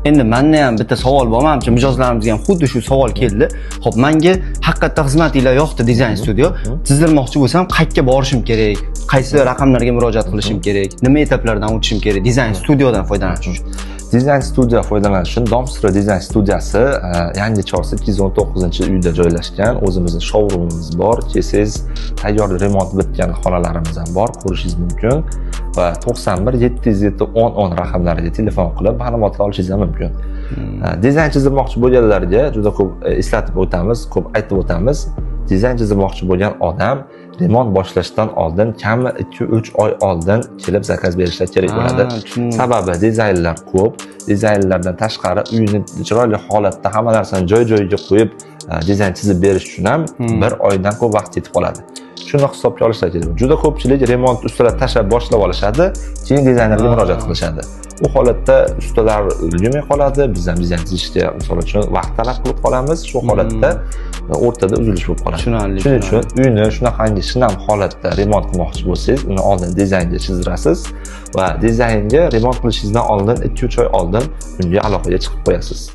Endi menda ham bitta savol bor, menimcha mijozlarimizga ham xuddi shu savol keldi. Xo'p, menga haqiqatda xizmatinglar yoqdi Design Studio. Tizdirmoqchi bo'lsam, qayerga borishim kerak? Qaysi raqamlarga murojaat qilishim kerak? Nima etaplardan o'tishim kerak Design Studiodan foydalanish uchun? Design Studio foydalanish uchun Domstro Design Studiyasi Yangi Chorsu 219-uyda joylashgan. O'zimizning showroomimiz bor. Kelsangiz tayyor remont bitgan xonalarimiz ham bor, ko'rishingiz mumkin. Va 91 707 10 raqamlariga telefon qilib ma'lumotlar olishingiz ham mumkin. Dizayn chizdirmoqchi bo'lganlarga juda ko'p eslatib o'tamiz, ko'p aytib o'tamiz. Dizayn chizdirmoqchi bo'lgan odam remont boshlashdan oldin kami 2-3 oy oldin kelib zakaz berishlar kerak bo'ladi. Sababi dizaynlar ko'p. Dizaynlardan tashqari uyni chiroyli holatda hamma narsani joy-joyiga qo'yib dizayn chizib berish uchun ham 1 oydan ko'p vaqt ketib qoladi. Shuni hisobga olishlar kerak. Juda ko'pchilik remont ustalar tashlab boshlab olishadi, keyin dizaynerga murojaat qilishadi. Bu holatda ustalar ulgurmay qoladi, biz ham dizayn chizishga misol uchun vaqt talab qilib qolamiz. Shu holatda o'rtada uzilish bo'lib qoladi. Shuning uchun uyni shunaqangi shinam holatda remont qilmoqchi bo'lsangiz, uni oldin dizaynga chizdirasiz va dizaynga remont qilishingizdan oldin 2-3 oy oldin unga aloqaga chiqib qo'yasiz.